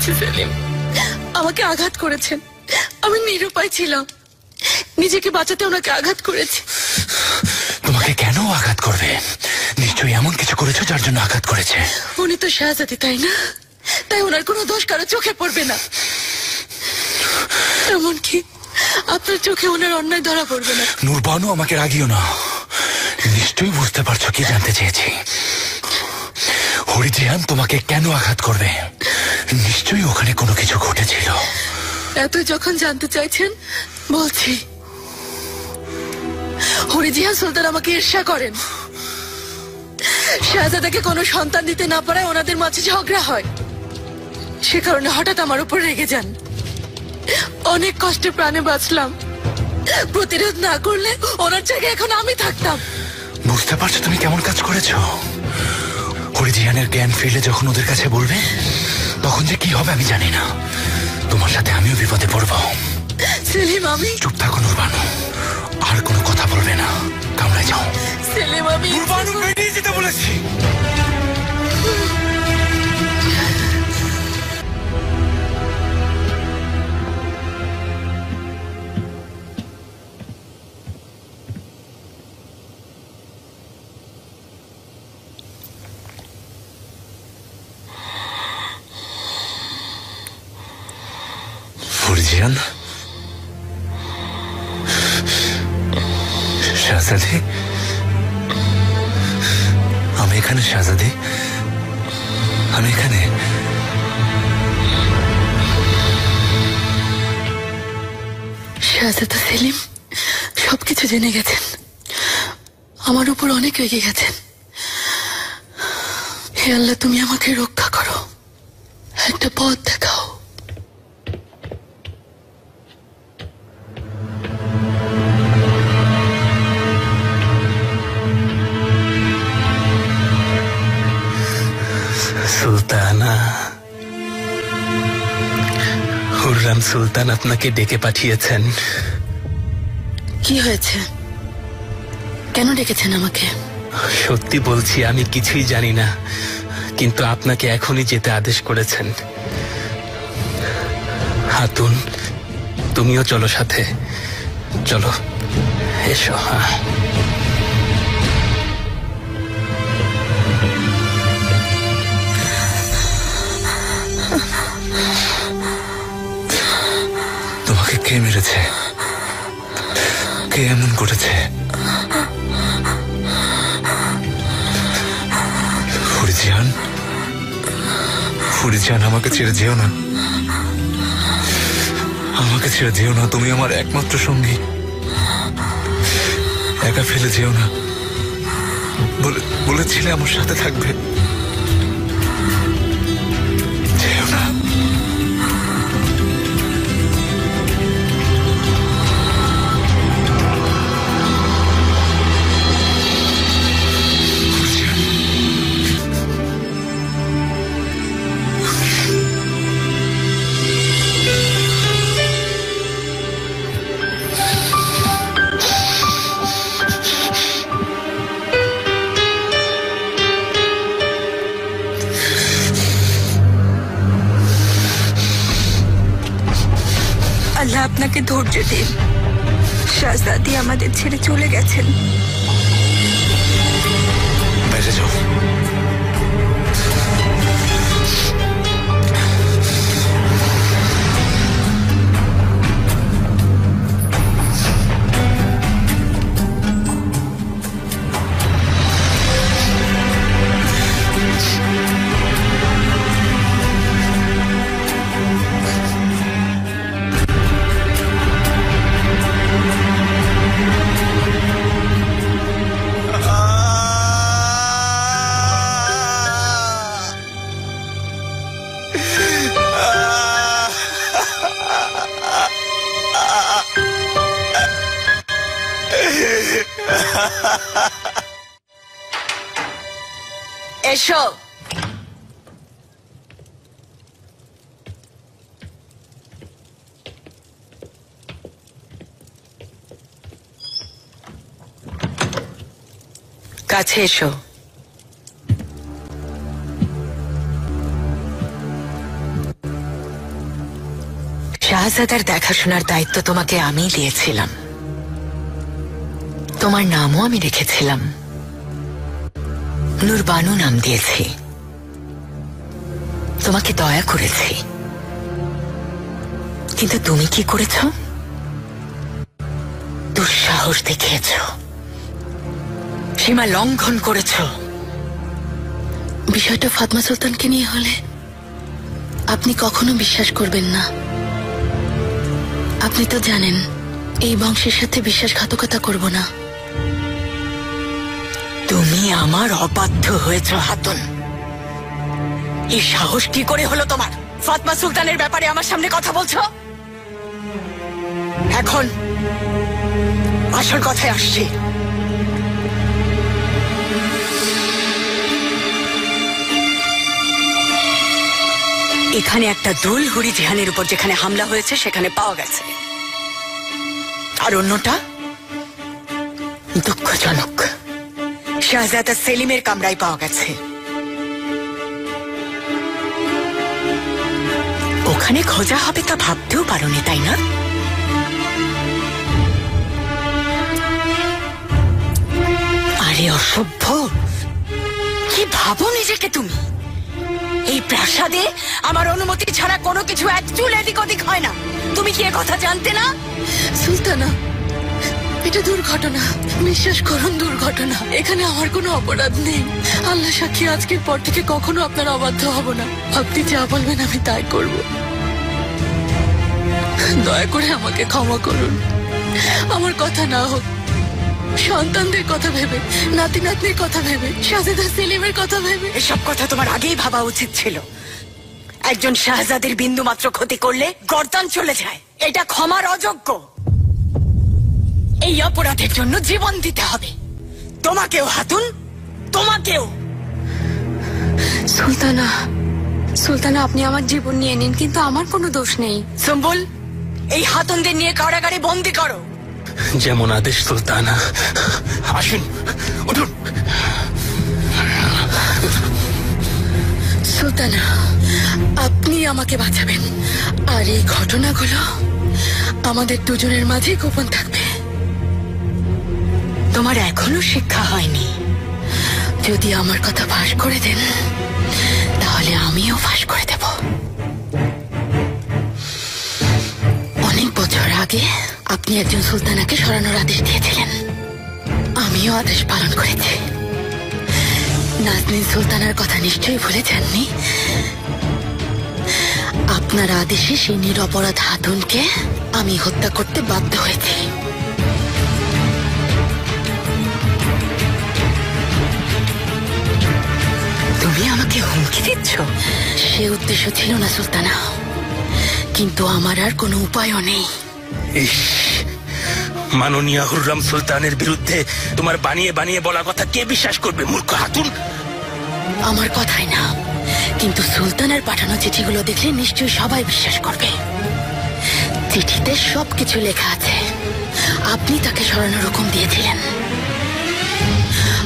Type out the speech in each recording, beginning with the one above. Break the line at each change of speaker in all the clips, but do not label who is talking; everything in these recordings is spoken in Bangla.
করেছি সেলিম, আমাকে আঘাত করেছেন। আমি নিরুপায় ছিলাম, নিজেকে বাঁচাতে ওনাকে আঘাত করেছি।
তোমাকে কেন আঘাত করবে? নিশ্চয়ই এমন কিছু করেছো যার জন্য আঘাত করেছে।
উনি তো শাহজাদি, তাই না? তাই ওনার কোনো দোষ কারো চোখে পড়বে না, এমনকি আপনার চোখে ওনার অন্যায় ধরা পড়বে না।
নূরবানু, আমাকে রাগিও না। নিশ্চয়ই বুঝতে পারছো কি জানতে চেয়েছি। হরিজিয়ান তোমাকে কেন আঘাত করবে? নিশ্চয়ই ওখানে কোনো কিছু ঘটেছিল।
এত যখন জানতে চাইছেন বলছি। হরিজিয়ান সুলতান আমাকে ঈর্ষা করেন। শাহজাদাকে কোনো সন্তান দিতে না পারায় ওনাদের মাঝে ঝগড়া হয়, সে কারণে হঠাৎ আমার উপর রেগে যান। অনেক কষ্টে প্রাণে বাঁচলাম, প্রতিরোধ না করলে ওনার জায়গায় এখন আমি থাকতাম।
বুঝতে পারছো তুমি কেমন কাজ করেছো? হরিজিয়ানের জ্ঞান ফিরলে যখন ওদের কাছে বলবে, তখন যে কি হবে আমি জানি না। তোমার সাথে আমিও বিপদে পড়বো।
সেলিম, আমি
চুপ থাকো নূরবানু, আর কোনো কথা বলবে না। কামরায় যাও।
সেলিম, আমি
নূরবানু, বেরিয়ে যেতে বলেছি। হরিজিয়ান, শাহজাদি, আমি এখানে। শাহজাদি, আমি এখানে।
শাহজাদা সেলিম সবকিছু জেনে গেছেন, আমার উপর অনেক রেগে গেছেন। হে আল্লাহ, তুমি আমাকে রক্ষা করো, একটা পথ দেখাও।
সুলতানা, হুররাম সুলতান আপনাকে ডেকে পাঠিয়েছেন।
কি হয়েছে? কেন ডেকেছেন আমাকে?
সত্যি বলছি, আমি কিছুই জানি না, কিন্তু আপনাকে এখনই যেতে আদেশ করেছেন। হাতুন, তুমিও চলো সাথে। চলো, এসো।
তোমাকে কে মেরেছে? কে এমন করেছে? হরিজিয়ান, হরিজিয়ান, আমাকে ছেড়ে যেও না। আমাকে ছেড়ে যেও না, তুমি আমার একমাত্র সঙ্গী। একা ফেলে যেও না। বলেছিলে আমার সাথে থাকবে। যেও না।
আল্লাহ আপনাকে ধৈর্য দিন। শাহজাদি আমাদের ছেড়ে চলে গেছেন।
বাইরে যাও।
এসো। কাছে এসো।
শাহজাদার দেখাশোনার দায়িত্ব তোমাকে আমি দিয়েছিলাম। তোমার নামও আমি রেখেছিলাম, নূরবানু নাম দিয়েছি। তোমাকে দয়া করেছি, কিন্তু তুমি কি করেছ? দুঃসাহস দেখিয়েছ, সীমা লঙ্ঘন করেছ।
বিষয়টা ফাতমা সুলতানকে নিয়ে হলে আপনি কখনো বিশ্বাস করবেন না। আপনি তো জানেন এই বংশের সাথে বিশ্বাসঘাতকতা করব না।
তুমি আমার অবাধ্য হয়েছ হাতুন। এই সাহস কি করে হলো তোমার? ফাতমা সুলতানের ব্যাপারে আমার সামনে কথা বলছো? এখন আসল কথায় আসছি। এখানে একটা দুল হুরি জিহানের উপর যেখানে হামলা হয়েছে সেখানে পাওয়া গেছে, আর অন্যটা দুঃখজনক, শাহজাদা সেলিমের কামরায় পাওয়া গেছে। ওখানে খোঁজা হবে তা ভাবতেও পারোনি, তাই না? আরে অসভ্য, কি ভাবো নিজেকে তুমি? এই প্রাসাদে আমার অনুমতি ছাড়া কোনো কিছু এক চুল এদিক ওদিক হয় না। তুমি কি কথা জানতে না?
সুলতানা, এটা দুর্ঘটনা, বিশ্বাস করুন দুর্ঘটনা। এখানে আমার কোনো অপরাধ নেই। আল্লাহ সাক্ষী, আজকের পর থেকে কখনো আপনার অবাধ্য হব না। আপনি যা বলবেন আমি তাই করব। দয়া করে আমাকে ক্ষমা করুন। আমার কথা না হোক, সন্তানদের কথা ভেবে, নাতি নাতনির কথা ভেবে, শাহজাদা সেলিমের কথা ভেবে।
এসব কথা তোমার আগেই ভাবা উচিত ছিল। একজন শাহজাদের বিন্দু মাত্র ক্ষতি করলে গর্দান চলে যায়, এটা ক্ষমার অযোগ্য। এই অপরাধের জন্য জীবন দিতে হবে তোমাকেও হাতুন, তোমাকেও।
সুলতানা, সুলতানা, আপনি আমার জীবন নিয়ে নিন, কিন্তু আমার কোনো দোষ নেই।
সুম্বুল, এই হাতুনদের নিয়ে কারাগারে বন্দি করো।
যেমন আদেশ সুলতানা।
আসুন, উঠুন।
সুলতানা, আপনি আমাকে বাঁচাবেন, আর এই ঘটনাগুলো আমাদের দুজনের মাঝে গোপন থাকবে।
তোমার এখনো শিক্ষা হয়নি।
যদি আমার কথা ফাঁস করে দেন তাহলে আমিও ফাঁস করে দেব। অনেক বছর আগে আপনি একজন সুলতানাকে সরানোর আদেশ দিয়েছিলেন, আমিও আদেশ পালন করেছি। নাজনীন সুলতানার কথা নিশ্চয়ই ভুলে যাননি। আপনার আদেশে সেই নিরপরাধ হাতুনকে আমি হত্যা করতে বাধ্য হয়েছি।
তুমি আমাকে হুমকি দিচ্ছ?
সে উদ্দেশ্য ছিল না সুলতানা, কিন্তু আমার আর কোনো উপায়ও নেই।
ইস, মাননীয় হুররাম সুলতানের বিরুদ্ধে তোমার বানিয়ে বানিয়ে বলা কথা কে বিশ্বাস করবে, মূর্খ হাতুন?
আমার কথাই না, কিন্তু সুলতানের পাঠানো চিঠিগুলো দেখলে নিশ্চয়ই সবাই বিশ্বাস করবে। চিঠিতে সবকিছু লেখা আছে। আপনি তাকে সরানোর হুকুম দিয়েছিলেন।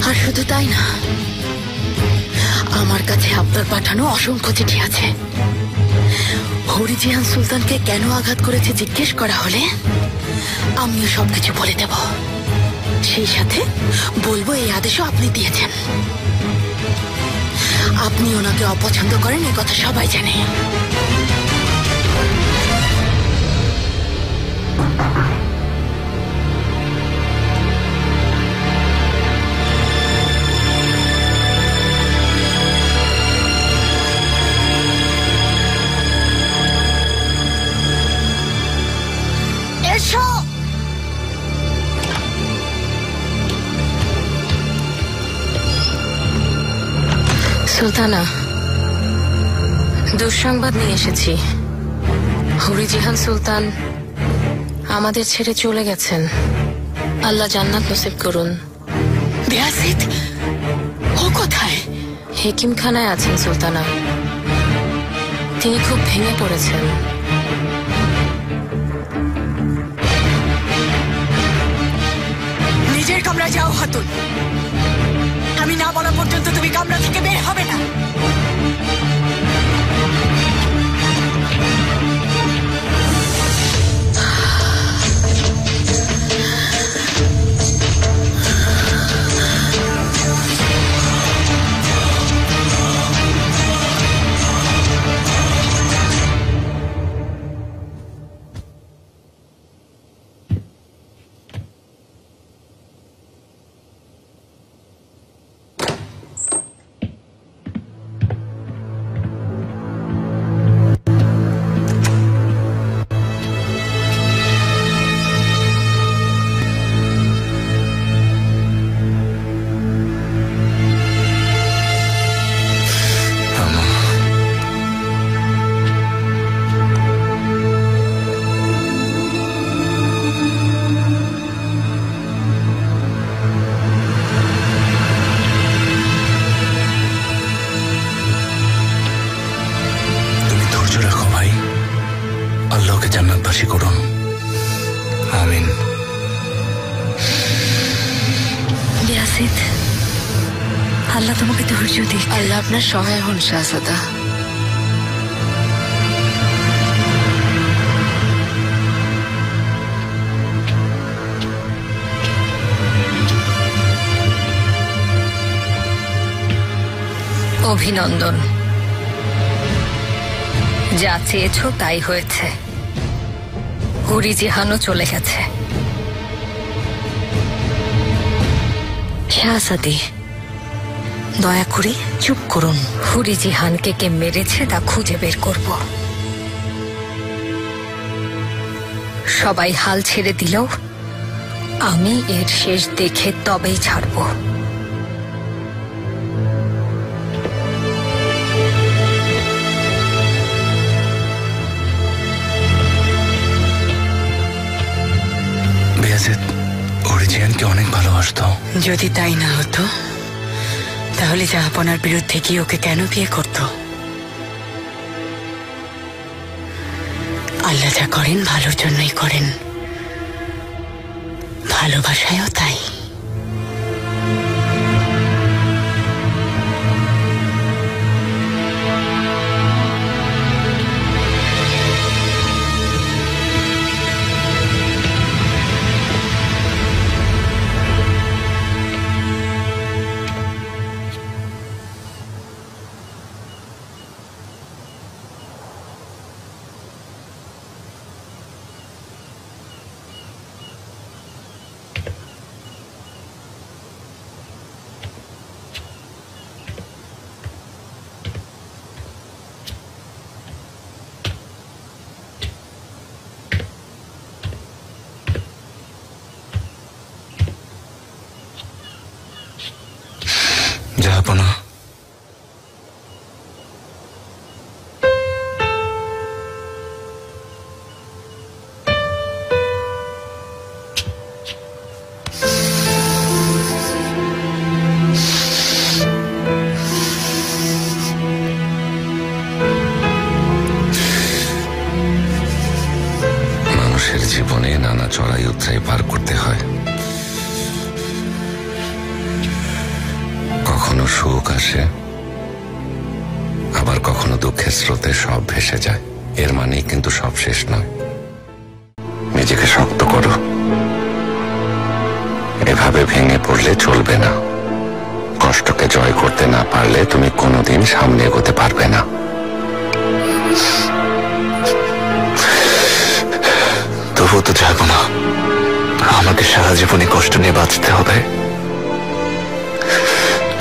আর শুধু তাই না, আমার কাছে আপনার পাঠানো অসংখ্য চিঠি আছে। হরিজিহান সুলতানকে কেন আঘাত করেছে জিজ্ঞেস করা হলে আমিও সবকিছু বলে দেব। সেই সাথে বলবো এই আদেশও আপনি দিয়েছেন। আপনি ওনাকে অপছন্দ করেন, এই কথা সবাই জানে।
এসো।
সুলতানা, দুঃসংবাদ নিয়ে এসেছি। হরিজিহান সুলতান আমাদের ছেড়ে চলে গেছেন। আল্লাহ জান্নাত নসিব করুন।
বেয়াজিদ, ও কোথায়?
হেকিমখানায় আছেন সুলতানা। তিনি খুব ভেঙে পড়েছেন।
নিজের কামরায় যাও হাতুন। আমি না বলা পর্যন্ত তুমি কামরা থেকে বের হবে না। ইয়াজিদ, আল্লাহ তোমাকে ধৈর্য দিক।
আল্লাহ আপনার সহায় হন শাহজাদা।
অভিনন্দন, যা চেয়েছ তাই হয়েছে। হুরি জিহানও চলে গেছে। শাহজাদি, দয়া করে চুপ করুন। হুরি জিহানকে কে মেরেছে তা খুঁজে বের করব। সবাই হাল ছেড়ে দিলেও আমি এর শেষ দেখে তবেই ছাড়ব।
হরিজিয়ানকে অনেক ভালোবাসতো।
যদি তাই না হতো তাহলে জাহাপনার বিরুদ্ধে গিয়ে ওকে কেন বিয়ে করত? আল্লাহ যা করেন ভালোর জন্যই করেন, ভালোবাসায়ও তাই।
জাহাপনা,
মানুষের জীবনে নানা চড়াই উতরাই পার করতে হয়। কখনো সুখ আসে, আবার কখনো দুঃখের স্রোতে সব ভেসে যায়। এর মানেই কিন্তু সব শেষ নয়। নিজেকে শক্ত করো, এভাবে ভেঙে পড়লে চলবে না। কষ্টকে জয় করতে না পারলে তুমি কোনোদিন সামনে এগোতে পারবে না।
তবুও তো যাবো না, আমাকে সারা জীবনে কষ্ট নিয়ে বাঁচতে হবে,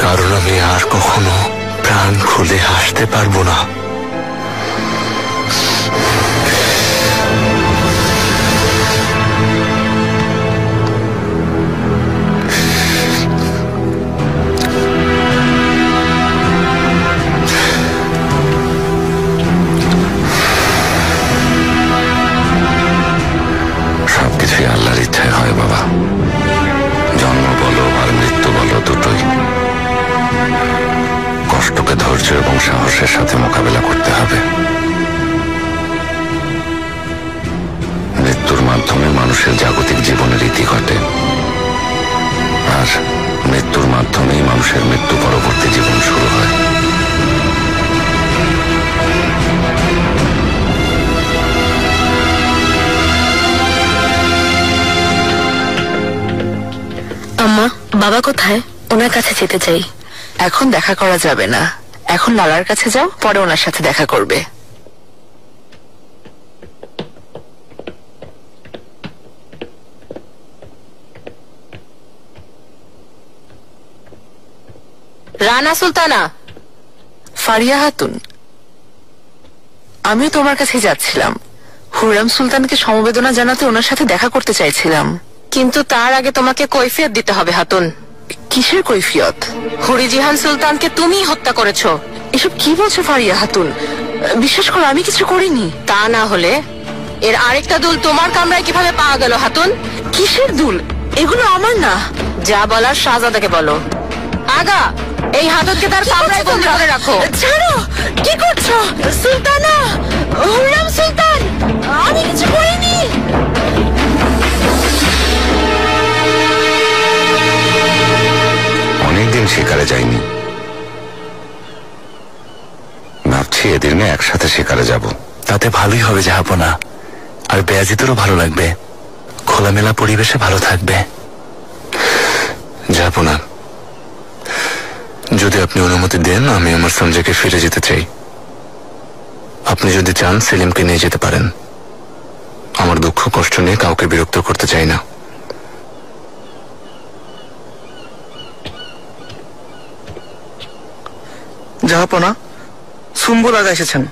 কারণ আমি আর কখনো প্রাণ খুলে হাসতে পারবো না।
সবকিছুই আল্লাহর ইচ্ছায় হয় বাবা। জন্ম বলো আর মৃত্যু বলো, দুটোই। কষ্টকে ধৈর্য এবং সাহসের সাথে মোকাবেলা করতে হবে। মৃত্যুর মাধ্যমে মানুষের জাগতিক জীবনের ইতি ঘটে, আর মৃত্যুর মাধ্যমেই মানুষের মৃত্যু পরবর্তী জীবন শুরু হয়।
আম্মা, বাবা কোথায়? ওনার কাছে যেতে চাই। এখন দেখা করা যাবে না, এখন লালার কাছে যাও, পরে ওনার সাথে দেখা করবে। রানা সুলতানা। ফারিয়া খাতুন, আমিও তোমার কাছে যাচ্ছিলাম। হুররাম সুলতানকে সমবেদনা জানাতে ওনার সাথে দেখা করতে চাইছিলাম, কিন্তু তার আগে তোমাকে কৈফিয়ত দিতে হবে হাতুন। কিসের কৈফিয়ত? হুরি জিহান সুলতানকে তুমিই হত্যা করেছো। এসব কি বলছো ফারিয়া খাতুন? বিশ্বাস করো, আমি কিছু করিনি। তা না হলে এর আরেকটা দুল তোমার কামরায় কিভাবে পাওয়া গেল হাতুন? কিসের দুল? এগুলো আমার না। যা বলার শাহজাদাকে বলো। আগা, এই হাতুনকে তার কামরায় বন্দি করে রাখো। ছাড়ো, কি করছো? সুলতানা, হুররাম সুলতান, আমি কিছু করিনি।
শিকারে যাইনি, ভাবছি এদের নিয়ে একসাথে শিকারে যাব।
তাতে ভালোই হবে জাহাপনা, আর বেয়াজিতেরও ভালো লাগবে, খোলামেলা পরিবেশে ভালো থাকবে। জাহাপনা, যদি আপনি অনুমতি দেন আমি আমার সঞ্জয়কে ফিরে যেতে চাই। আপনি যদি চান সেলিমকে নিয়ে যেতে পারেন। আমার দুঃখ কষ্ট নিয়ে কাউকে বিরক্ত করতে চাই না।
জাহাপনা, সুম্বুল আগা এসেছেন।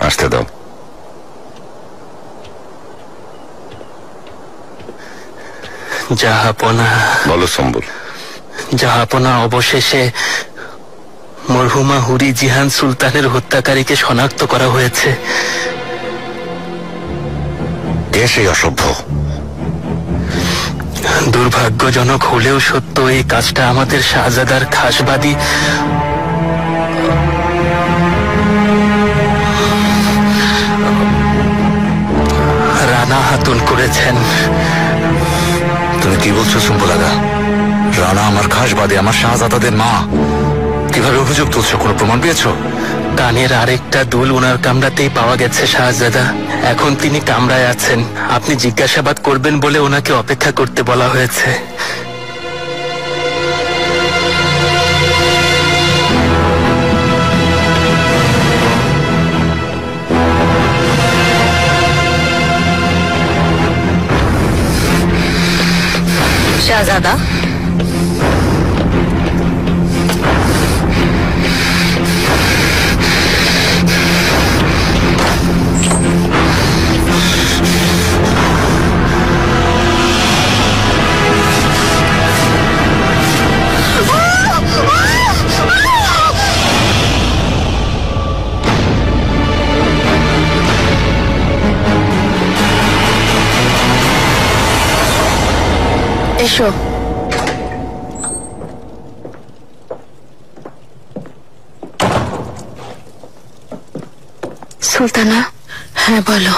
আসতে দাও।
জাহাপনা,
বলো সম্বুল।
জাহাপনা, অবশেষে মরহুমা হুরি জিহান সুলতানের হত্যাকারীকে শনাক্ত করা হয়েছে।
কে সেই অসভ্য?
দুর্ভাগ্যজনক হলেও সত্য, এই কাজটা আমাদের শাহজাদার খাসবাদী রানা হাতুন করেছেন।
তুমি কি বলছো সুম্বুল আগা? রানা আমার খাসবাদী, আমার শাহজাদাদের মা। কিভাবে অভিযোগ তুলছো? কোনো প্রমাণ পেয়েছো?
কানের আরেকটা দুল ওনার কামরাতেই পাওয়া গেছে শাহজাদা। এখন তিনি কামরায় আছেন। আপনি জিজ্ঞাসাবাদ করবেন বলে ওনাকে অপেক্ষা করতে বলা হয়েছে।
শাহজাদা, এসো। সুলতানা। হ্যাঁ বলো।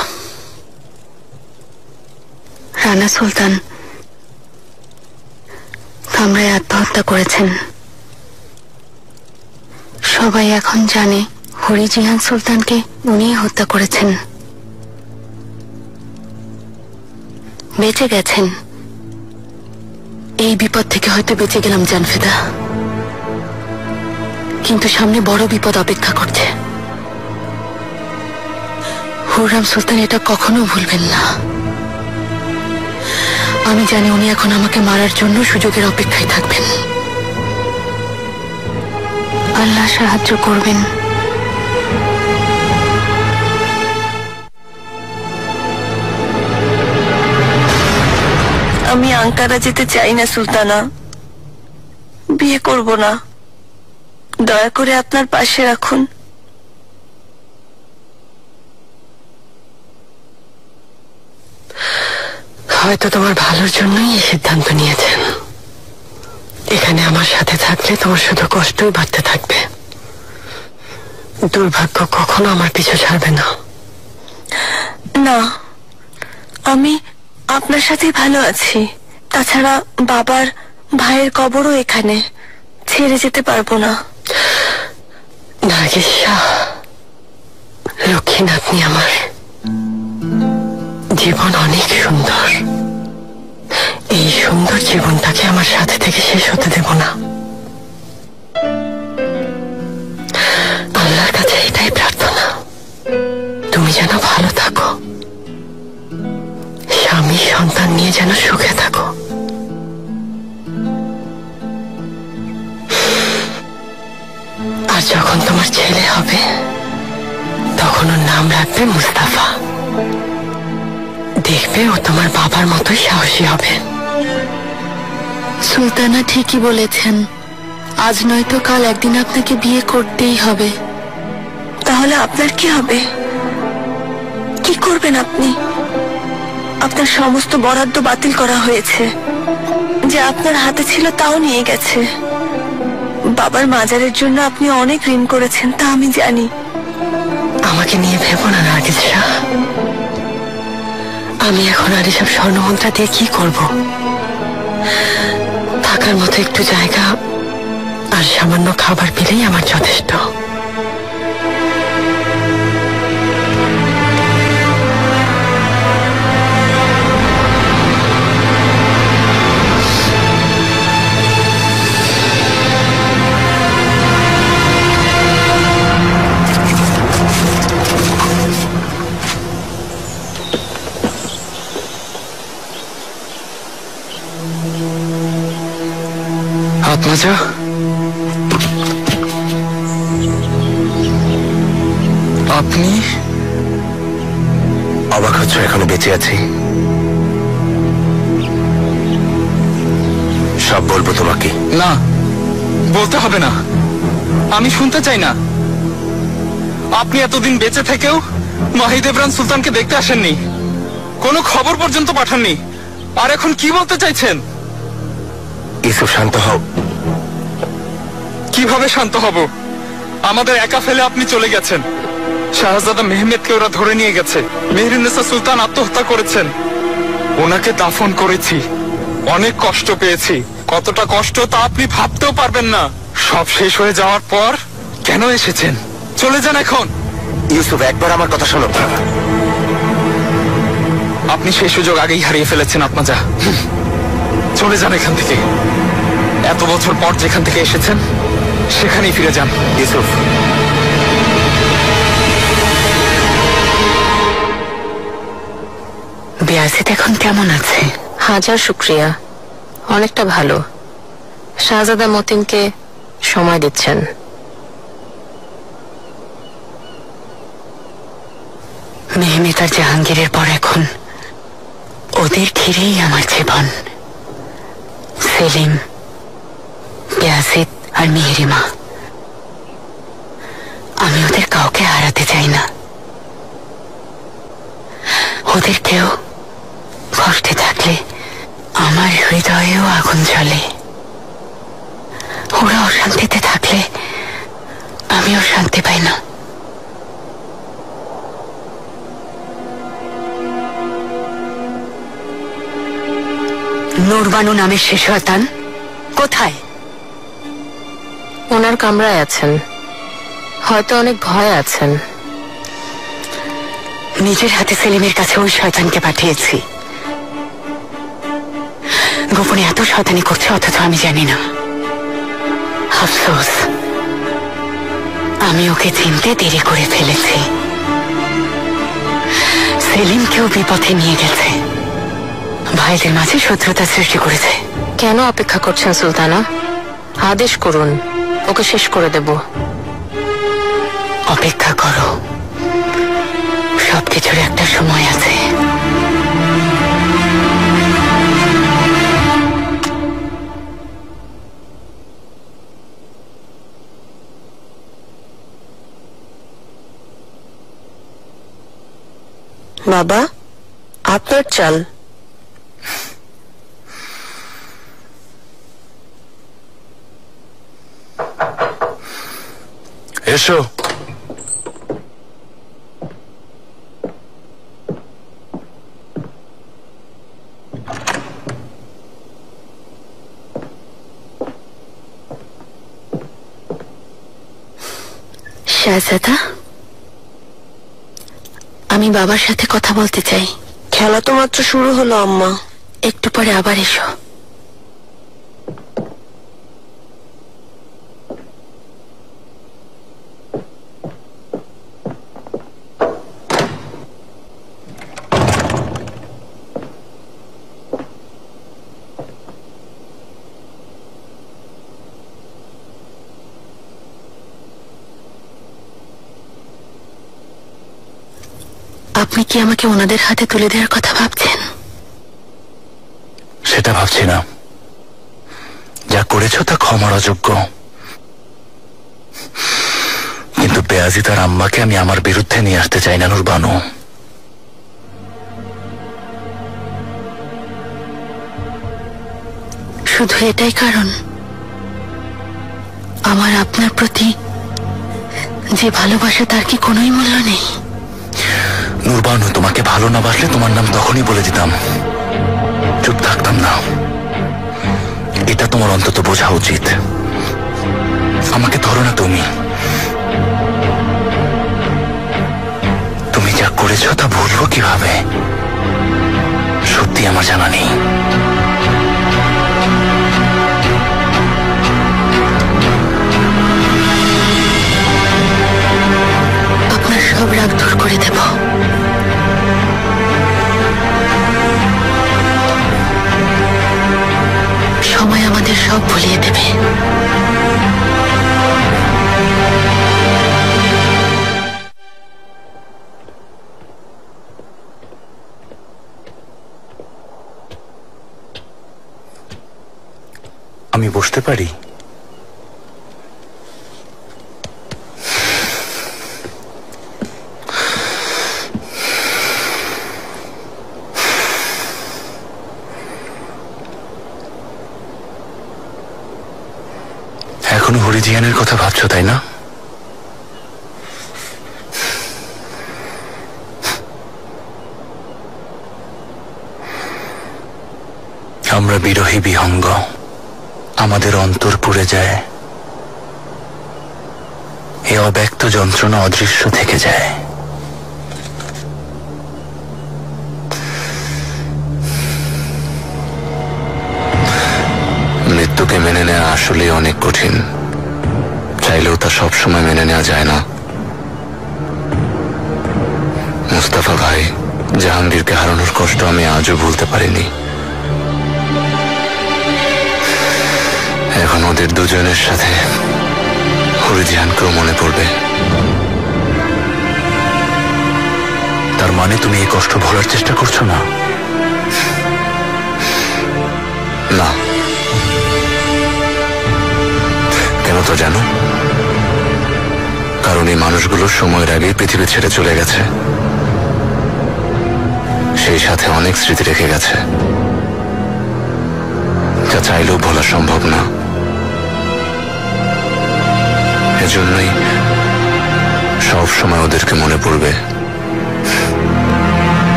রানা সুলতান কামরায় আত্মহত্যা করেছেন। সবাই এখন জানে হরি জিহান সুলতানকে উনিই হত্যা করেছেন। বেঁচে গেছেন। এই বিপদ থেকে হয়তো বেঁচে গেলাম জানফিদা, কিন্তু সামনে বড় বিপদ অপেক্ষা করছে। হুররাম সুলতান এটা কখনো ভুলবেন না। আমি জানি উনি এখন আমাকে মারার জন্য সুযোগের অপেক্ষায় থাকবেন। আল্লাহ সাহায্য করবেন।
আমি আঙ্কারা যেতে চাই না সুলতানা, বিয়ে করব না। দয়া করে আপনার পাশে রাখুন।
হয়তো তোমার ভালোর জন্যই এই সিদ্ধান্ত নিয়েছেন। এখানে আমার সাথে থাকলে তোমার শুধু কষ্টই বাড়তে থাকবে। দুর্ভাগ্য কখনো আমার পিছু ছাড়বে না।
না, আমি আপনার সাথেই ভালো আছি। তাছাড়া বাবার ভাইয়ের কবরও এখানে, ছেড়ে যেতে পারবো না।
নার্গিস শাহ, লক্ষ্মী নাতনি আমার, জীবন অনেক সুন্দর। এই সুন্দর জীবনটাকে আমার সাথে থেকে শেষ হতে দেব না। আল্লাহর কাছে এটাই প্রার্থনা, তুমি যেন ভালো থাকো, স্বামী সন্তান নিয়ে যেন সুখে থাকো। আর যখন তোমার ছেলে হবে তখন ওর নাম রাখবে মুস্তাফা। দেখবে ও তোমার বাবার মতোই সাহসী হবে।
সুলতানা ঠিকই বলেছেন, আজ নয়তো কাল একদিন আপনাকে বিয়ে করতেই হবে।
তাহলে আপনার কি হবে? কি করবেন আপনি? আপনার সমস্ত বরাদ্দ বাতিল করা হয়েছে। যে আপনার হাতে ছিল তাও নিয়ে গেছে। বাবার মাজারের জন্য আপনি অনেক ঋণ করেছেন, তা আমি জানি।
আমাকে নিয়ে ভেবো না নার্গিস শাহ। আমি এখন আর এসব স্বর্ণমন্ত্রা দিয়ে কি করব?
থাকার মতো একটু জায়গা আর সামান্য খাবার পেলেই আমার যথেষ্ট।
আত্মাজা, আপনি
অবাক হচ্ছ এখনো বেঁচে আছি? সব বলবো তোমাকে।
না, বলতে হবে না, আমি শুনতে চাই না। আপনি এতদিন বেঁচে থেকেও মাহিদেবরান সুলতানকে দেখতে আসেননি, কোনো খবর পর্যন্ত পাঠাননি, আর এখন কি বলতে চাইছেন?
ইউসুফ, শান্ত হও।
কিভাবে শান্ত হব? আমাদের একা ফেলে আপনি চলে গেছেন। শাহজাদা মেহমেদকে ওরা ধরে নিয়ে গেছে। মেহরিনেসা সুলতান আত্মহত্যা করেছেন। ওনাকে দাফন করেছি, অনেক কষ্ট পেয়েছি। কতটা কষ্ট তা আপনি ভাবতেও পারবেন না। সব শেষ হয়ে যাওয়ার পর কেন এসেছেন? চলে যান এখন।
ইউসুফ, একবার আমার কথা শোনো।
আপনি সেই সুযোগ আগেই হারিয়ে ফেলেছেন আত্মাজা। চলে যান এখান থেকে। এত বছর পর যেখান থেকে এসেছেন সেখানেই ফিরে যান।
ইউসুফ,
বেয়াজিদ এখন কেমন আছে?
হাজার শুক্রিয়া, অনেকটা ভালো। শাহজাদা মতিনকে সময় দিচ্ছেন।
মেহমেদ আর জাহাঙ্গীরের পর এখন ওদের ঘিরেই আমার জীবন। সেলিম, বেয়াজিদ আর মেহরিমা, আমি ওদের কাউকে হারাতে চাই না। ওদের কেউ কষ্টে থাকলে আমার হৃদয়েও আগুন জ্বলে। ওরা অশান্তিতে থাকলে আমিও শান্তি পাই না। নূরবানু নামের সে শয়তান কোথায়?
ওনার কামরায় আছেন, হয়তো অনেক ভয় আছেন।
নিজের হাতে সেলিমের কাছে ওই শয়তানকে পাঠিয়েছি। গোপনে এত শয়তানি করছে অথচ আমি জানি না। আফসোস, আমি ওকে চিনতে দেরি করে ফেলেছি। সেলিমকেও বিপথে নিয়ে গেছে, ভাইদের মাঝে শত্রুতা সৃষ্টি করেছে।
কেন অপেক্ষা করছেন সুলতানা? আদেশ করুন, ওকে শেষ করে দেব।
অপেক্ষা করো, সবকিছুর একটা সময় আছে।
বাবা, আপনার চাল।
এসো।
শাহজাদা, আমি বাবার সাথে কথা বলতে চাই। খেলা তো মাত্র শুরু হলো আম্মা, একটু পরে আবার এসো। আপনি কি আমাকে ওনাদের হাতে তুলে দেওয়ার কথা ভাবছেন?
সেটা ভাবছি না। যা করেছো তা ক্ষমার অযোগ্য, কিন্তু বেয়াজিদ আর আম্মাকে আমি আমার বিরুদ্ধে নিয়ে আসতে চাই না নূরবানু।
শুধু এটাই কারণ? আমার আপনার প্রতি যে ভালোবাসা তার কি কোনোই মূল্য নেই?
নূরবানু, তোমাকে ভালো না বাসলে তোমার নাম তখনই বলে দিতাম, চুপ থাকতাম না। এটা তোমার অন্তত বোঝা উচিত। আমাকে ধরো না তুমি, তুমি যা করেছো তা ভুলবো কিভাবে? সত্যি আমার জানা নেই।
আপনার সব রাগ দূর করে দেব। সময় আমাদের সব ভুলিয়ে দেবে।
আমি বসতে পারি? এখনো হরিজিয়ানের কথা ভাবছো তাই না? আমরা বিরহী বিহঙ্গ, আমাদের অন্তর পুড়ে যায়, এ অব্যক্ত যন্ত্রণা অদৃশ্য থেকে যায়। মৃত্যুকে মেনে নেওয়া আসলে অনেক কঠিন, চাইলেও তা সবসময় মেনে নেওয়া যায় না। মুস্তাফা ভাই, জাহাঙ্গীরকে হারানোর কষ্ট আমি আজও ভুলতে পারিনি। এখন ওদের দুজনের সাথে হরিজিয়ানকেও মনে পড়বে। তার মানে তুমি এই কষ্ট ভোলার চেষ্টা করছো না? না। কেন তো জানো? কারণ এই মানুষগুলো সময়ের আগেই পৃথিবী ছেড়ে চলে গেছে, সেই সাথে অনেক স্মৃতি রেখে গেছে যা চাইলেও ভোলা সম্ভব না। এজন্যই সব সময় ওদেরকে মনে পড়বে।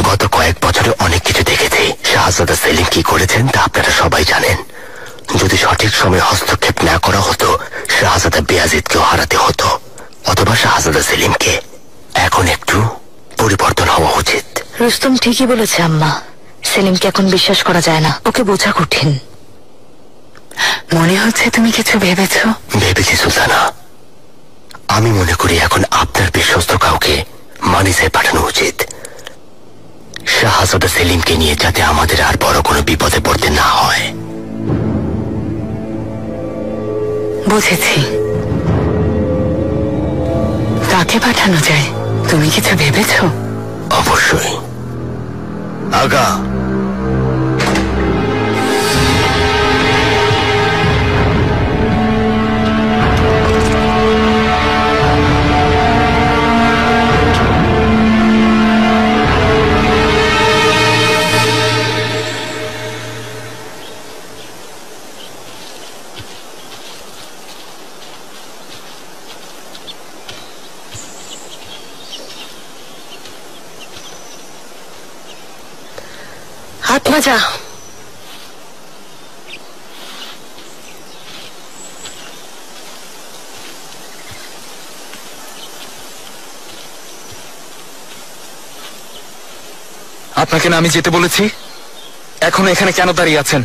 গত কয়েক বছরে অনেক কিছু দেখেছি। শাহজাদা সেলিম কি করেছেন তা আপনারা সবাই জানেন। যদি সঠিক সময়ে হস্তক্ষেপ না করা হতো, শাহজাদা বেয়াজিদকেও হারাতে হতো, অথবা শাহজাদা সেলিমকে। এখন একটু পরিবর্তন হওয়া উচিত।
রুস্তম ঠিকই বলেছে আম্মা, সেলিমকে এখন বিশ্বাস করা যায় না, ওকে বোঝা কঠিন। মনে হচ্ছে তুমি কিছু ভেবেছ।
ভেবেছি সুলতানা। আমি মনে করি এখন আপনার বিশ্বস্ত কাউকে মানিসায় পাঠানো উচিত, শাহজাদা সেলিমকে নিয়ে, যাতে আমাদের আর বড় কোনো বিপদে পড়তে না হয়।
বুঝেছি। কাকে পাঠানো যায় তুমি কিছু ভেবেছ?
অবশ্যই। আগা,
হাত মাজা।
আপনাকে না আমি যেতে বলেছি? এখনো এখানে কেন দাঁড়িয়ে আছেন?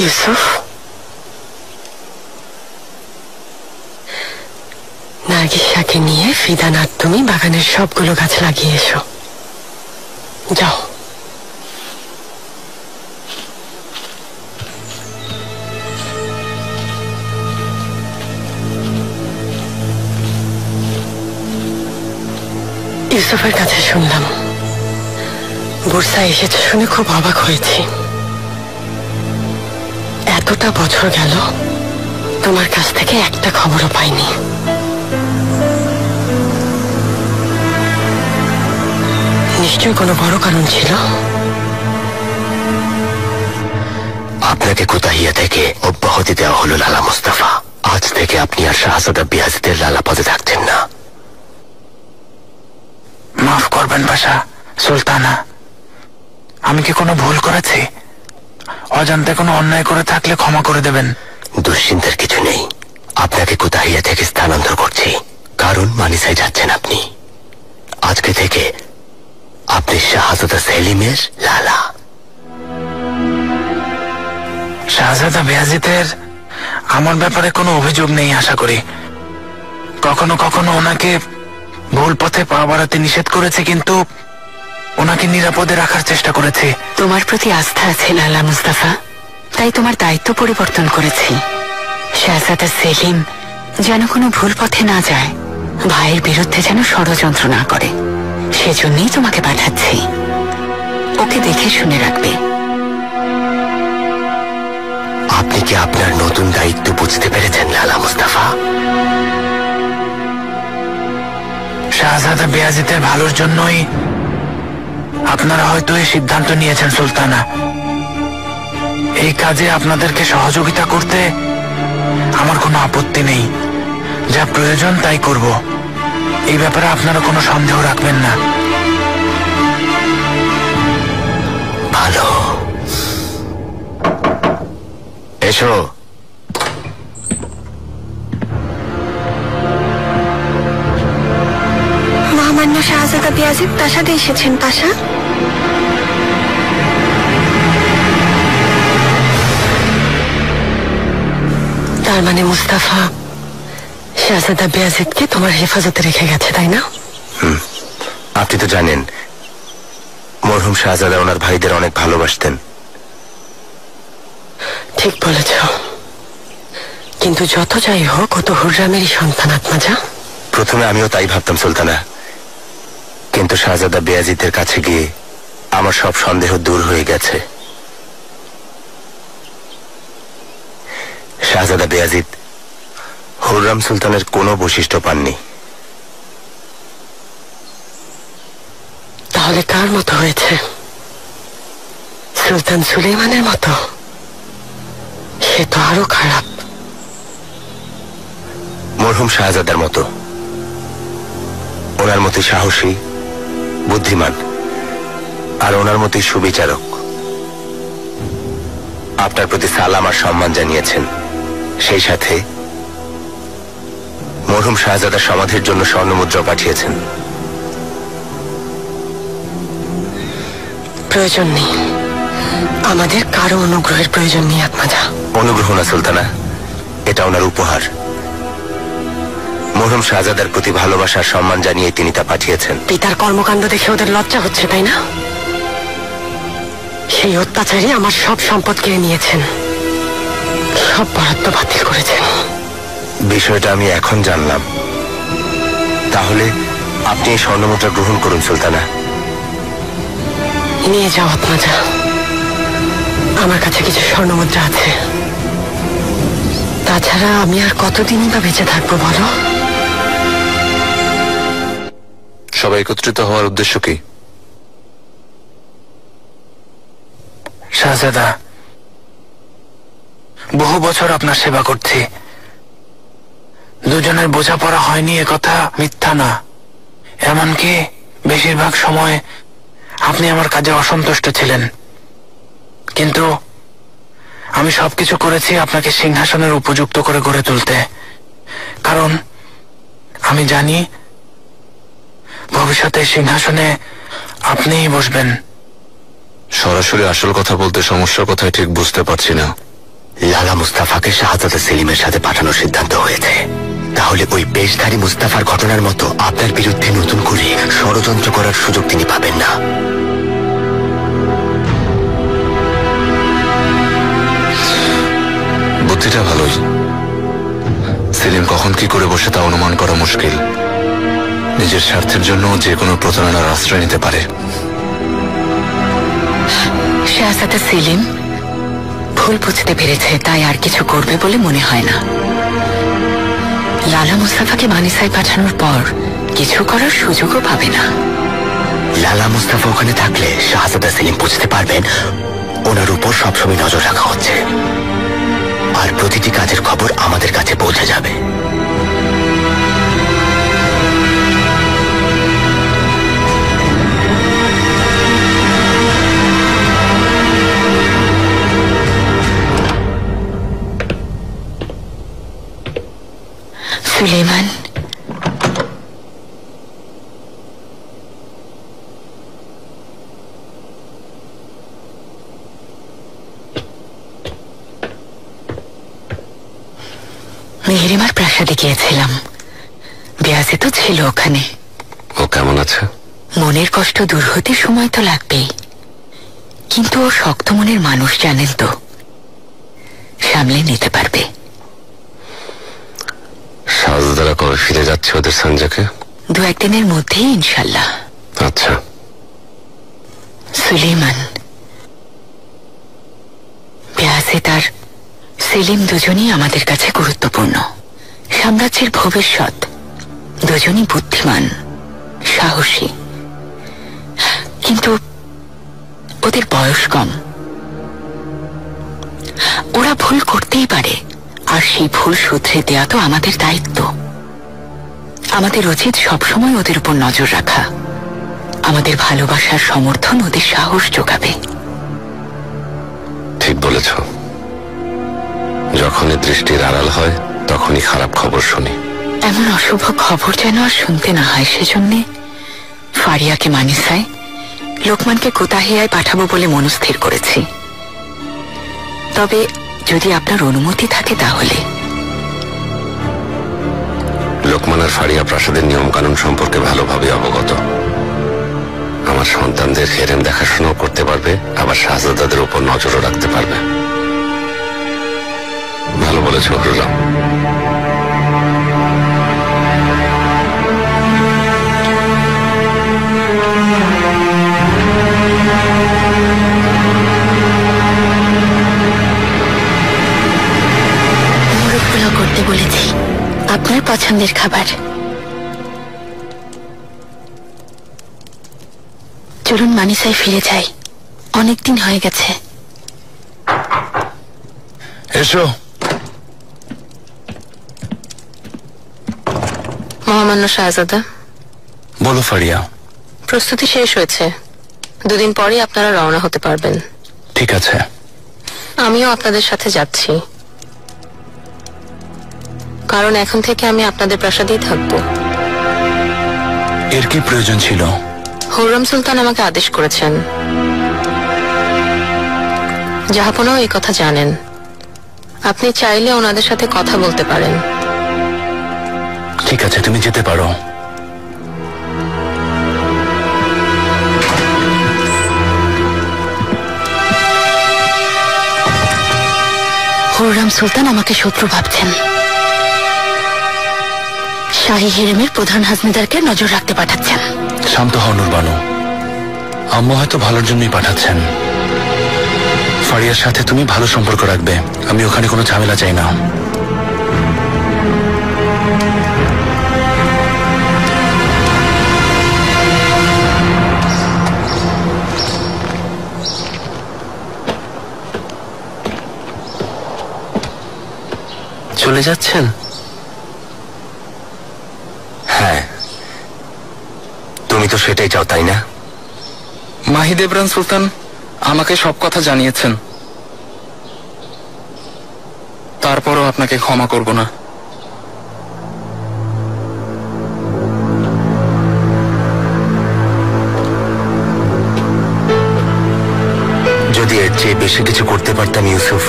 ইউসুফ, নার্গিসাকে নিয়ে ফিদান আর তুমি বাগানের সবগুলো গাছ লাগিয়ে এসো। যাও। ইউসুফের কাছে শুনলাম বুরসা এসেছে, শুনে খুব অবাক হয়েছি। এতটা বছর গেল তোমার কাছ থেকে একটা খবরও পাইনি। নিশ্চয় কোনো বড় কারণ ছিল।
আপনাকে কোতাহিয়া থেকে অব্যাহতি দেওয়া হলো লালা মুস্তাফা। আজ থেকে আপনি আর শাহজাদা বেয়াজিদের লালা পদে থাকছেন না।
করবেন পাশা। সুলতানা, আমি কি কোনো ভুল করেছি? অজান্তে কোনো অন্যায় করে থাকলে ক্ষমা করে দেবেন।
দুশ্চিন্তার কিছু নেই। আপনাকে কোথাহিয়া থেকে স্থানান্তর করছি, কারণ মানিসায় যাচ্ছেন আপনি। আজকে থেকে আপনি শাহজাদা সেলিমের লালা।
শাহজাদা বেয়াজিতের আমার ব্যাপারে কোনো অভিযোগ নেই আশা করি। কখনো কখনো ওনাকে ভুল পথে পা বাড়াতে নিষেধ করেছে, কিন্তু ওনাকে নিরাপদে রাখার চেষ্টা করেছি।
তোমার প্রতি আস্থা আছে লালা মুস্তাফা, তাই তোমার দায়িত্ব পরিবর্তন করেছি। শাহজাদা সেলিম যেন কোনো ভুল পথে না যায়, ভাইয়ের বিরুদ্ধে যেন ষড়যন্ত্র না করে, সেজন্যই তোমাকে পাঠাচ্ছি। ওকে দেখে শুনে রাখবে।
আপনি কি আপনার নতুন দায়িত্ব বুঝতে পেরেছেন লালা মুস্তাফা?
শাহজাদা বেয়াজিতের ভালোর জন্যই আপনারা হয়তো এই সিদ্ধান্ত নিয়েছেন সুলতানা। এই কাজে আপনাদেরকে সহযোগিতা করতে আমার কোনো আপত্তি নেই। যা প্রয়োজন তাই করব, এই ব্যাপারে আপনারা কোনো সন্দেহ রাখবেন না।
ভালো, এসো।
মহামান্য শাহজাদা বেয়াজিদ প্রাসাদে এসেছেন পাশা। তার মানে মুস্তাফা শাহজাদা বেয়াজিদকে তোমার হেফাজতে রেখে গেছে, তাই না?
আপনি তো জানেন মরহুম শাহজাদা ওনার ভাইদের অনেক ভালোবাসতেন।
ঠিক বলেছ, কিন্তু যত যাই হোক ও তো হুররামেরই সন্তান আত্মাজা।
প্রথমে আমিও তাই ভাবতাম সুলতানা, কিন্তু শাহজাদা বেয়াজিদের কাছে গিয়ে আমার সব সন্দেহ দূর হয়ে গেছে। শাহজাদা বেয়াজিদ হুররাম সুলতানের কোনো বৈশিষ্ট্য পাননি।
তাহলে কার মতো হয়েছে? সুলতান সুলেইমানের মতো? সে তো আরো খারাপ।
মরহুম শাহজাদার মতো, ওনার মতোই সাহসী, বুদ্ধিমান, আর ওনার মতোই সুবিচারক। আপনার প্রতি সালাম আর সম্মান জানিয়েছেন, সেই সাথে মরহুম শাহজাদার সমাধির জন্য স্বর্ণমুদ্রা পাঠিয়েছেন।
প্রয়োজন নেই, আমাদের কারো অনুগ্রহের প্রয়োজন নেই আত্মাজা।
অনুগ্রহ না সুলতানা, এটা ওনার উপহার। মরহুম শাহজাদার প্রতি ভালোবাসার সম্মান জানিয়ে তিনি তা পাঠিয়েছেন।
পিতার কর্মকাণ্ড দেখে ওদের লজ্জা হচ্ছে, তাই না? সেই অত্যাচারী আমার সব সম্পদ কেড়ে নিয়েছেন, সব বরাদ্দ বাতিল করেছেন।
বিষয়টা আমি এখন জানলাম। তাহলে আপনি এই স্বর্ণমুদ্রা গ্রহণ করুন সুলতানা।
নিয়ে যাও আত্মাজা, আমার কাছে কিছু স্বর্ণমুদ্রা আছে। তাছাড়া আমি আর কতদিনই বা বেঁচে থাকবো বলো?
সবাই একত্রিত হওয়ার উদ্দেশ্য কি?
শাহজাদা, বহু বছর আপনার সেবা করছি, দুজনের বোঝাপড়া হয়নি এ কথা মিথ্যা না। এমনকি বেশিরভাগ সময় আপনি আমার কাজে অসন্তুষ্ট ছিলেন, কিন্তু আমি সবকিছু করেছি আপনাকে সিংহাসনের উপযুক্ত করে গড়ে তুলতে। কারণ আমি জানি ভবিষ্যতে সিংহাসনে আপনিই বসবেন।
সরাসরি আসল কথা বলতে সমস্যার কথাই ঠিক বুঝতে পারছি না।
লালা মুস্তাফাকে শাহজাদা সেলিমের সাথে পাঠানোর সিদ্ধান্ত হয়েছে। তাহলে ওই পেশধারী মুস্তাফার ঘটনার মতো আপনার বিরুদ্ধে নতুন করে ষড়যন্ত্র করার সুযোগ তিনি পাবেন না।
বুদ্ধিটা ভালোই। সেলিম কখন কি করে বসে তা অনুমান করা মুশকিল। নিজের স্বার্থের জন্য যে কোনো প্রতারণার আশ্রয় নিতে পারে।
শাহজাদা সেলিম ভুল বুঝতে পেরেছে, তাই আর কিছু করবে বলে মনে হয় না। লালা মুস্তাফাকে মানিসায় পাঠানোর পর কিছু করার সুযোগও পাবে না।
লালা মুস্তাফা ওখানে থাকলে শাহজাদা সেলিম বুঝতে পারবেন ওনার উপর সবসময় নজর রাখা হচ্ছে, আর প্রতিটি কাজের খবর আমাদের কাছে পৌঁছে যাবে।
সুলেমান, মেহেরিমার প্রাসাদে গিয়েছিলাম। বেয়াজে তো ছিল ওখানে।
ও কেমন আছে?
মনের কষ্ট দূর হতে সময় তো লাগবেই, কিন্তু ও শক্ত মনের মানুষ, জানেন তো, সামলে নিতে পারবে।
শাহজাদারা কবে ফিরে যাচ্ছে ওদের সঞ্জয়কে?
2-1 দিনের মধ্যেই ইনশাল্লাহ।
আচ্ছা।
সুলেমান, বেয়াজে তার সেলিম দুজনই আমাদের কাছে গুরুত্বপূর্ণ। সাম্রাজ্যের ভবিষ্যৎ। দুজনই বুদ্ধিমান, সাহসী, কিন্তু ওদের বয়স কম। ওরা ভুল করতেই পারে, আর সেই ভুল শুধরে দেয়া তো আমাদের দায়িত্ব। আমাদের উচিত সবসময় ওদের উপর নজর রাখা। আমাদের ভালোবাসার সমর্থন ওদের সাহস যোগাবে।
ঠিক বলেছ। যখনই দৃষ্টির আড়াল হয় তখনই খারাপ খবর শুনি।
এমন অশুভ খবর যেন আর শুনতে না হয়, সেজন্যে ফারিয়াকে মানিসায়, লোকমানকে কোতাহিয়ায় পাঠাবো বলে মনস্থির করেছি। তবে যদি আপনার অনুমতি থাকে তাহলে।
লোকমান আর ফারিয়া প্রাসাদের নিয়ম কানুন সম্পর্কে ভালোভাবে অবগত। আমার সন্তানদের হেরেম দেখাশোনাও করতে পারবে, আবার শাহজাদাদের উপর নজরও রাখতে পারবে। ভালো বলেছ হুররাম।
মোরগ পোলাও করতে বলেছি, আপনার পছন্দের খাবার। চলুন মানিসায় ফিরে যাই, অনেকদিন হয়ে গেছে।
এসো।
মহামান্য শাহজাদা,
বলো ফারিয়া।
প্রস্তুতি শেষ হয়েছে, 2 দিন পরেই আপনারা রওনা হতে পারবেন।
ঠিক আছে।
আমিও আপনাদের সাথে যাচ্ছি, কারণ এখন থেকে আমি আপনাদের প্রাসাদেই থাকব।
এর কি প্রয়োজন ছিল?
হুররম সুলতান আমাকে আদেশ করেছেন। জাহাপনাও এই কথা জানেন। আপনি চাইলে ওনাদের সাথে কথা বলতে পারেন।
ঠিক আছে, তুমি যেতে পারো।
হুররম সুলতান আমাকে শত্রু ভাবছেন। শাহী হেরেমের প্রধান হাজমেদারকে নজর রাখতে পাঠাচ্ছেন।
শান্ত হও নুরবানু, আম্মু হয়তো ভালোর জন্যই পাঠাচ্ছেন। ফারিয়ার সাথে তুমি ভালো সম্পর্ক রাখবে, আমি ওখানে কোনো ঝামেলা চাই না। চলে যাচ্ছেন?
হ্যাঁ, তুমি তো সেটাই চাও, তাই না?
মাহিদেবরান সুলতান আমাকে সব কথা জানিয়েছেন, তারপরও আপনাকে ক্ষমা করব না।
যদি এর চেয়ে বেশি কিছু করতে পারতাম ইউসুফ।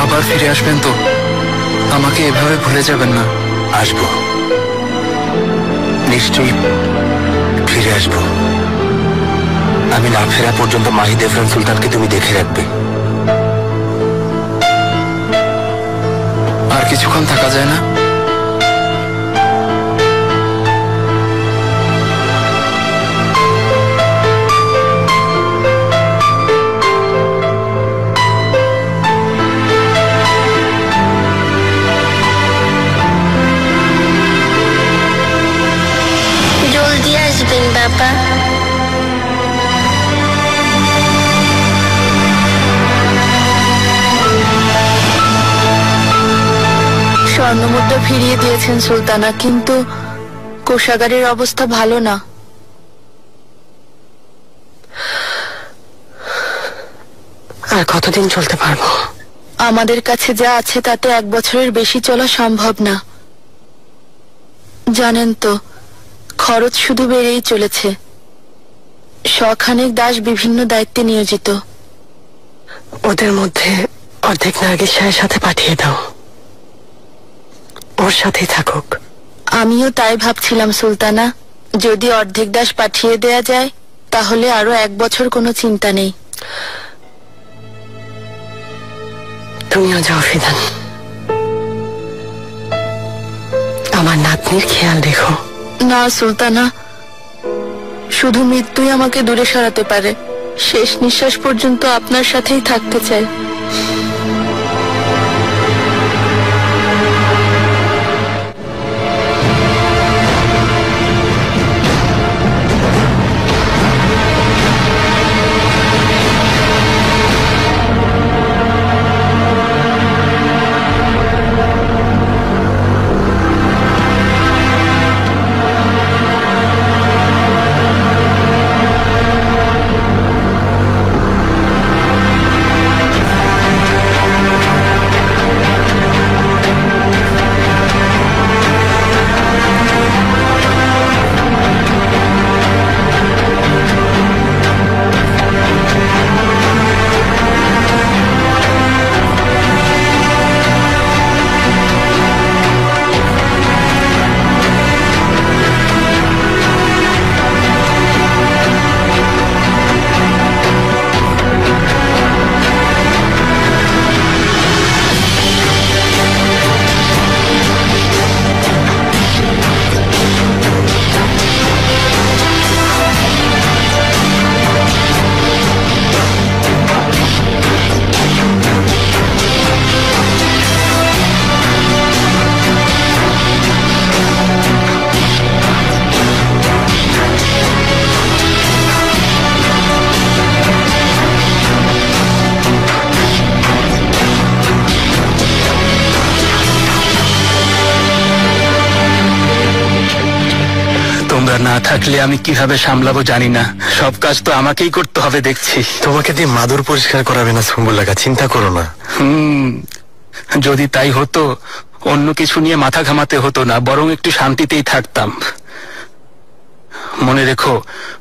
আবার ফিরে আসবেন তো? আমাকে এভাবে ভুলে যাবেন না।
আসবো, নিশ্চয়ই ফিরে আসবো। আমি না ফেরা পর্যন্ত মাহিদেবরান সুলতানকে তুমি দেখে রাখবে।
আর কিছুক্ষণ থাকা যায় না?
জলদি আসবেন বাবা।
স্বর্ণমুদ্রা ফিরিয়ে দিয়েছেন সুলতানা, কিন্তু কোষাগারের অবস্থা ভালো না। আর কতদিন চলতে পারবো?
আমাদের কাছে যা আছে তাতে 1 বছরের বেশি চলা সম্ভব না। জানেন তো, খরচ শুধু বেড়েই চলেছে। শখানেক দাস বিভিন্ন দায়িত্বে নিয়োজিত।
ওদের মধ্যে অর্ধেক নার্গিস শাহের সাথে পাঠিয়ে দাও, ওর সাথেই থাকুক।
আমিও তাই ভাবছিলাম সুলতানা, যদি অর্ধেক দাস পাঠিয়ে দেয়া যায় তাহলে আরো 1 বছর কোনো চিন্তা নেই।
তুমিও যাও ফিদান, আমার নাতনির খেয়াল রেখো।
না সুলতানা, শুধু মৃত্যুই আমাকে দূরে সরাতে পারে। শেষ নিঃশ্বাস পর্যন্ত আপনার সাথেই থাকতে চাই।
তোমরা না থাকলে আমি কিভাবে সামলাবো জানি না। সব কাজ তো আমাকেই করতে হবে দেখছি।
তোমাকে দিয়ে মাদুর পরিষ্কার করাবে না সুম্বুল্লাকা, চিন্তা করো না।
যদি তাই হতো অন্য কিছু নিয়ে মাথা ঘামাতে হতো না, বরং একটু শান্তিতেই থাকতাম। মনে রেখো,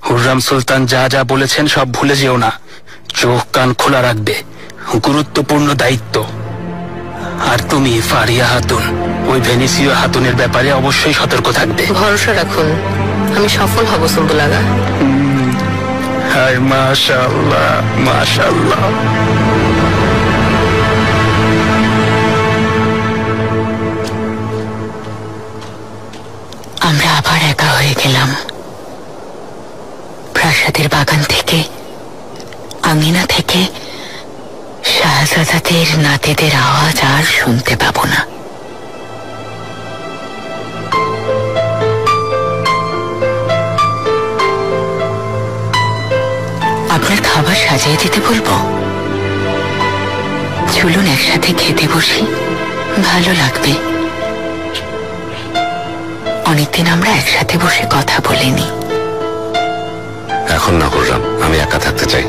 হুররাম সুলতান যা যা বলেছেন সব ভুলে যেও না। চোখ কান খোলা রাখবে, গুরুত্বপূর্ণ দায়িত্ব। আর তুমি ফারিয়া হাতুন, ওই ভেনিসীয় হাতুনের ব্যাপারে অবশ্যই সতর্ক থাকবে।
ভরসা রাখুন, আমি সফল হব সুম্বুলাগা।
হায় মাশাআল্লাহ, মাশাআল্লাহ।
আমরা আবার একা হয়ে গেলাম। প্রাসাদের বাগান থেকে, আঙিনা থেকে শাহজাদাদের নাতিদের আওয়াজ আর শুনতে পাবো না। আপনার খাবার সাজিয়ে দিতে বলবো? চলুন একসাথে খেতে বসি, ভালো লাগবে। অনেকদিন আমরা একসাথে বসে কথা বলিনি।
এখন না হুররাম, আমি একা থাকতে চাই।